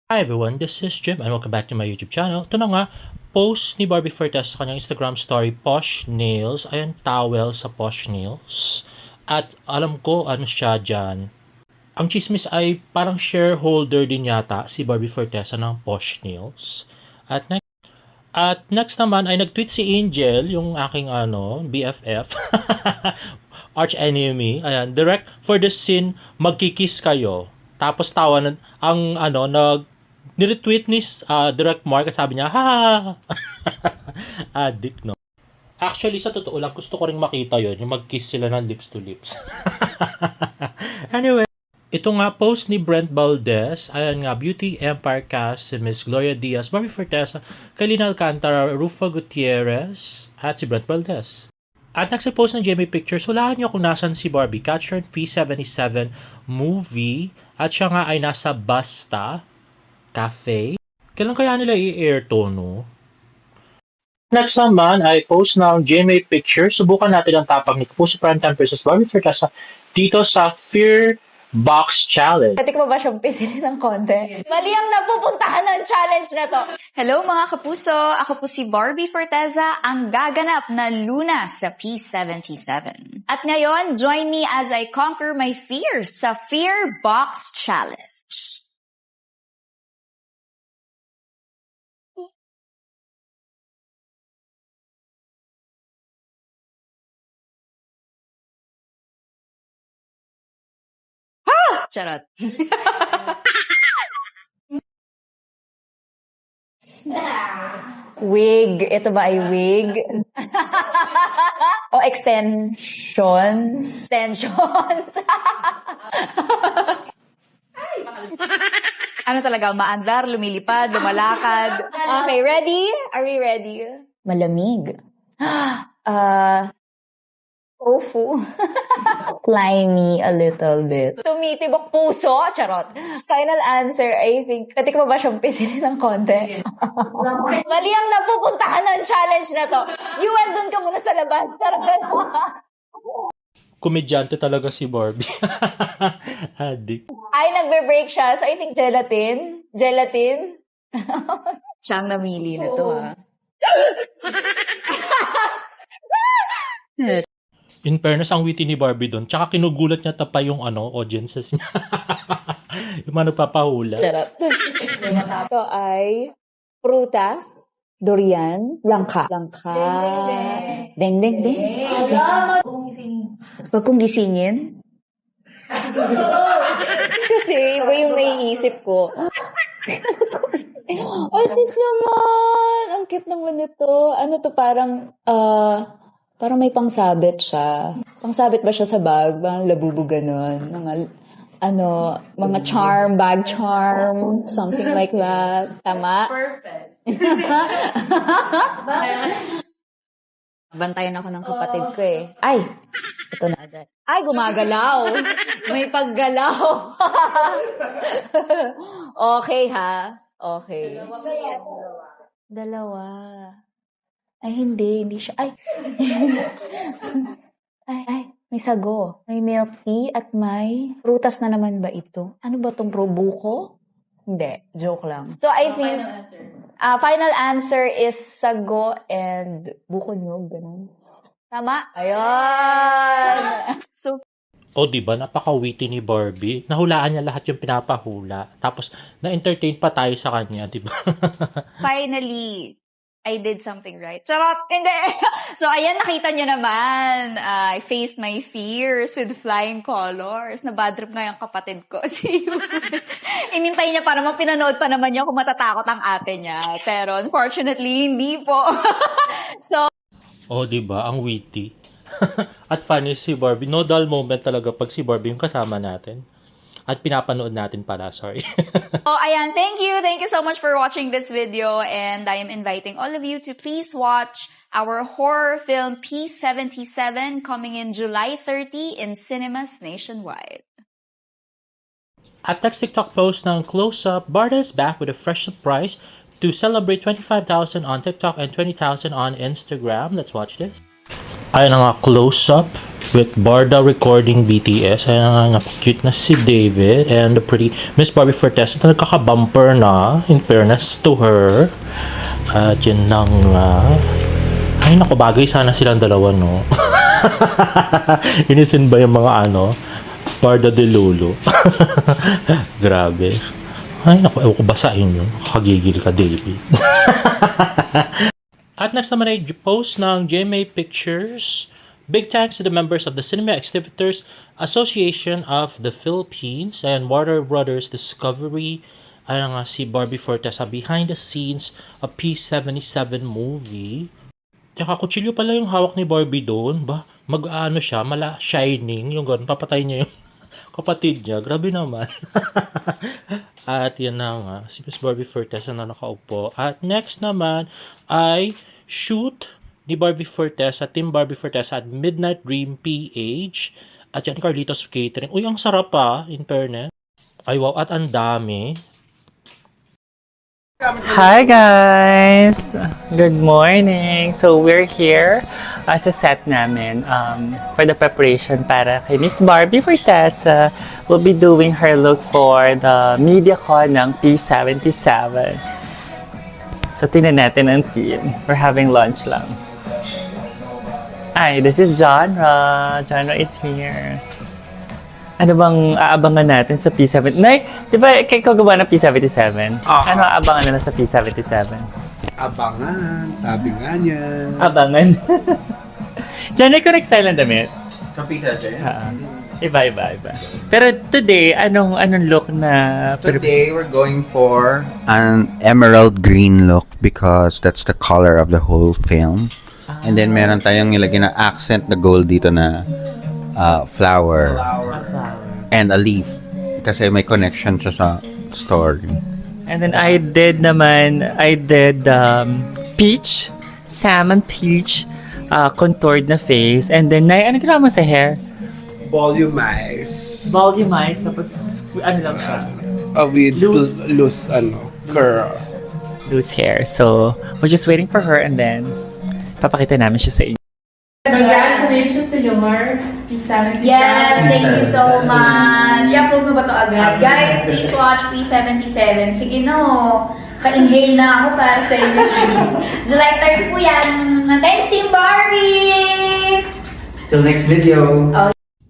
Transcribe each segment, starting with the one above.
Hi everyone, this is Jim and welcome back to my YouTube channel. Ito na nga, post ni Barbie Fortes sa kanyang Instagram story, Posh Nails. Ayan, towel sa Posh Nails. At alam ko ano siya dyan. Ang chismis ay parang shareholder din yata si Barbie Fortesa ng Posh Nails. At next naman ay nag-tweet si Angel, yung aking BFF, arch enemy. Ayan, direct for the scene, magkikiss kayo. Tapos tawa niretweet ni Direct Mark at sabi niya, ha! Addict, no? Actually, sa totoo lang, gusto ko rin makita yon yung mag-kiss sila ng lips to lips. Anyway, ito nga post ni Brent Valdez, ayan nga, Beauty Empire cast si Miss Gloria Diaz, Barbie Fortesa, Kalina Alcantara, Rufa Gutierrez, at si Brent Valdez. At next post ng GMA Pictures, hulaan niyo kung nasan si Barbie. Catcher P77 movie, at siya nga ay nasa Basta Cafe. Kailan kaya nila i-air to, no? Next naman ay post ng GMA Pictures. Subukan natin ang tapak ni Kapuso Primetime versus Barbie Fortesa dito sa Fear Box Challenge. Pwede ko ba siyang pisilin ng konti? Mali ang napupuntahan ng challenge na to. Hello mga kapuso! Ako po si Barbie Forteza, ang gaganap na Luna sa P77. At ngayon, join me as I conquer my fears sa Fear Box Challenge. Charot. Wig. Ito ba ay wig? O extensions? Extensions. Ano talaga, maandar, lumilipad, lumalakad. Okay, ready? Are we ready? Malamig. Tofu. Slimy a little bit. Tumitibok puso? Charot. Final answer, I think. Pwede ko ba siyang pisilin ng konti? Mali ang napupuntahan ng challenge na to. You went dun ka muna sa labas. Charot. Komedyante talaga si Barbie. Addict. Ay, nagbe-break siya. So, I think gelatin. Gelatin. Siya ang namili na to, ha? In fairness, ang witty ni Barbie doon. Tsaka kinugulat niya pa yung audiences niya. Yung mga nagpapahula. Charot. Ito ay prutas, durian, langka. Langka. Deng, deng, deng. Huwag kong gisingin. Kasi iba yung naiisip ko. Oh, sis naman! Ang cute naman ito. Ano to, parang may pangsabit siya. Pangsabit ba siya sa bag? Parang labubo ganun. Mga charm, bag charm, something like that. Tama? Perfect. Bantayan ako ng kapatid ko eh. Ay! Ito na agad. Ay, gumagalaw! May paggalaw! Okay, ha? Okay. Dalawa. Ay, hindi siya. Ay! ay, may sago. May milk tea at may prutas na naman ba ito? Ano ba itong buko? Hindi, joke lang. So, I think, final answer is sago and buko nyog, ganun. Tama? Ayun! So, Diba? Napaka-witty ni Barbie. Nahulaan niya lahat yung pinapahula. Tapos, na-entertain pa tayo sa kanya, diba? finally, I did something right. Charot! Hindi! So, ayan, nakita nyo naman. I faced my fears with flying colors. Na-bad trip nga yung kapatid ko. Inintay niya para mapinanood pa naman niya kung matatakot ang ate niya. Pero unfortunately, hindi po. So, Diba? Ang witty. At funny si Barbie. No dull moment talaga pag si Barbie yung kasama natin. At pinapanood natin pala, sorry. ayan, thank you. Thank you so much for watching this video. And I am inviting all of you to please watch our horror film P77 coming in July 30 in cinemas nationwide. At next TikTok post ng Close Up, Barda is back with a fresh surprise to celebrate 25,000 on TikTok and 20,000 on Instagram. Let's watch this. Ayun na nga, close-up with Barda recording BTS. Ayun na nga, cute na si David and the pretty Miss Barbie Fortes na nagkaka-bumper na, in fairness to her. At yun na nga. Ay naku, bagay sana silang dalawa, no? Inisin ba yung mga Barda de Lolo? Grabe. Ay naku, ewan ko basahin yun. Kakagigil ka, David. At next naman ay post ng GMA Pictures. Big thanks to the members of the Cinema Exhibitors Association of the Philippines and Warner Brothers Discovery. Ayun nga si Barbie Fortesa behind the scenes of P77 movie. Tsaka kutsilyo pala yung hawak ni Barbie doon. Ba, mag-ano siya, shining. Yung gano'n, papatay niya yung kapatid niya. Grabe naman. At yan na nga, si Miss Barbie Fortesa na nakaupo. At next naman ay shoot ni Barbie Fortesa, Team Barbie Fortesa at Midnight Dream PH. At yan, Carlitos Catering. Uy, ang sarap in fairness. Ay wow, at ang dami. Hi guys! Good morning! So we're here sa set namin for the preparation para kay Miss Barbie Fortesa. We'll be doing her look for the MediaCon ng P77. So tingnan natin ang team. We're having lunch lang. Hi, this is Genre. Genre is here. Ano bang aabangan natin sa P7? Nay, di ba ikaw gawa ng P77? Ano aabangan nila sa P77? Abangan, sabi nga niya. Abangan. Diyan ikaw nag-style ng damit? Kapisa dyan? Iba. Pero today, anong look na... Today, we're going for an emerald green look because that's the color of the whole film. And then, meron tayong nilagyan na accent na gold dito na flower and a leaf kasi may connection siya sa story. And then I did peach, salmon peach, contoured na face. And then, ano ginawa mo sa hair? Volumize. Volumize, tapos ano lang siya? With loose curl. Loose hair. So, we're just waiting for her and then papakita namin siya sa inyo. Congratulations to your P77. Yes, thank you so much. I-upload mo ba to agad? Guys, please watch P77. Sige no, ka-inhale na ako para sa inyo. July 30 po yan. Thanks, Team Barbie! Till next video!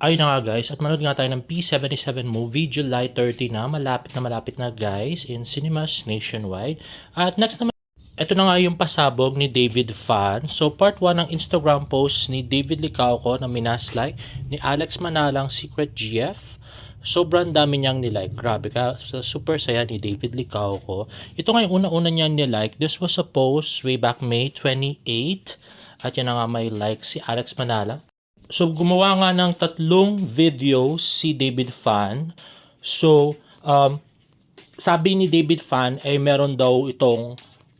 Ayun na nga guys, at manood nga tayo ng P77 movie, July 30 na. Malapit na guys in cinemas nationwide. At next naman, ito na nga yung pasabog ni David Fan. So part 1 ng Instagram post ni David Licauco na minaslike ni Alex Manalang Secret GF. Sobrang dami niyang nilike. Grabe ka, super saya ni David Licauco. Ito nga yung una-una niyang nilike. This was a post way back May 28. At yan na nga may like si Alex Manalang. So gumawa nga ng 3 videos si David Fan. So sabi ni David Fan ay meron daw itong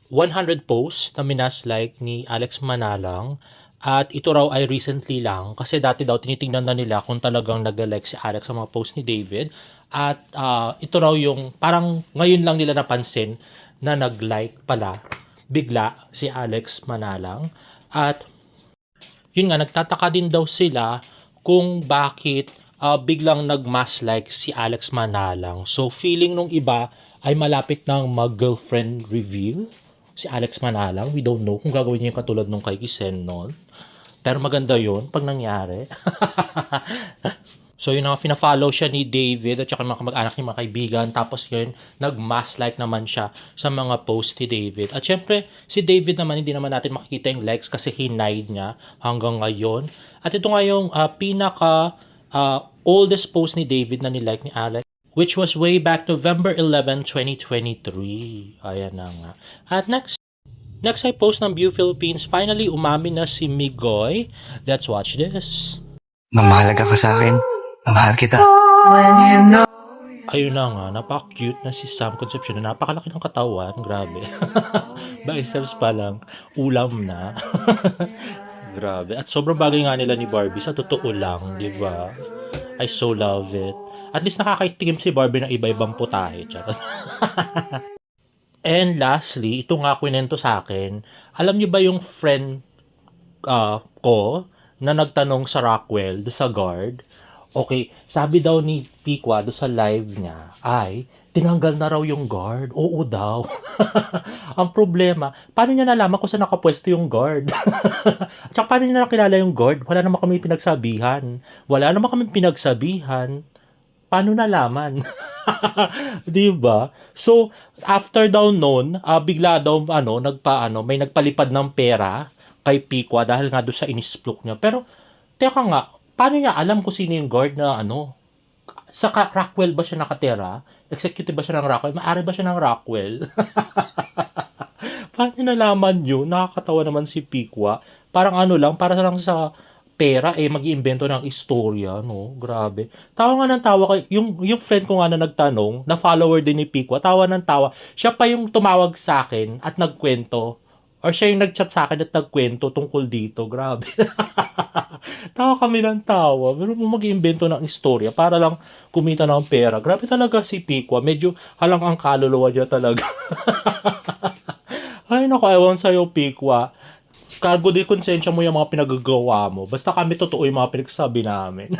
100 posts na minaslike ni Alex Manalang at ito raw ay recently lang kasi dati daw tinitingnan na nila kung talagang nag-like si Alex sa mga posts ni David at ito raw yung parang ngayon lang nila napansin na nag-like pala bigla si Alex Manalang at yun nga nagtataka din daw sila kung bakit biglang nag-mass like si Alex Manalang. So feeling nung iba ay malapit nang mag-girlfriend reveal si Alex Manalang. We don't know kung gagawin niya yung katulad nung kay Isen noon. Pero maganda yun pag nangyari. So yun nga, fina-follow siya ni David at saka mga kamag-anak niya, mga kaibigan. Tapos yun, nag-mass like naman siya sa mga post ni David. At syempre, si David naman, hindi naman natin makikita yung likes kasi hinide niya hanggang ngayon. At ito nga yung oldest post ni David na nilike ni Alex, which was way back November 11, 2023. Ayan na nga. At next ay post ng View Philippines. Finally, umamin na si Migoy. Let's watch this. Mamahalaga ka sa akin. Mamahal kita. Ayun na nga, napaka-cute na si Sam Concepcion. Napakalaki ng katawan. Grabe. Biceps pa lang. Ulam na. Grabe. At sobrang bagay nga nila ni Barbie. Sa totoo lang, di ba? I so love it. At least nakakaitigim si Barbie ng iba-ibang putahe. Charot. And lastly, ito nga kwento sa akin. Alam niyo ba yung friend ko na nagtanong sa Rockwell, do sa guard. Okay, sabi daw ni Pikwa do sa live niya ay tinanggal na raw yung guard. Oo daw. Ang problema, paano niya nalaman kung saan nakapwesto yung guard? At saka paano niya nakilala yung guard? Wala naman kami pinagsabihan. Paano nalaman? Di ba? So, after daw noon, bigla daw may nagpalipad ng pera kay Pikwa dahil nga doon sa inisplok niya. Pero teka nga, paano niya alam kung sino yung guard na sa Rockwell ba siya nakatira? Executive ba siya ng Rockwell? Maari ba siya ng Rockwell? Paano niya nalaman yun? Nakakatawa naman si Pikwa. Parang para lang sa pera, mag-iimbento ng istorya, no? Grabe. Tawa nga ng tawa kay, yung friend ko nga na nagtanong, na follower din ni Pikwa, tawa ng tawa. Siya pa yung tumawag sa akin at nagkwento. Or siya yung nagchat sa akin at nagkwento tungkol dito. Grabe. Tawa kami ng tawa. Pero mag-iimbento ng istorya para lang kumita ng pera. Grabe talaga si Pikwa. Medyo halang ang kaluluwa niya talaga. Ay, naku, ewan sa'yo, Pikwa. Cargo di konsensya mo yung mga pinagagawa mo. Basta kami totoo yung mga pinagsabi namin.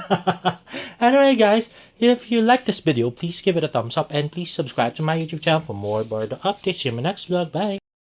Anyway, guys, if you like this video, please give it a thumbs up and please subscribe to my YouTube channel for more Bardo updates. See you in my next vlog. Bye!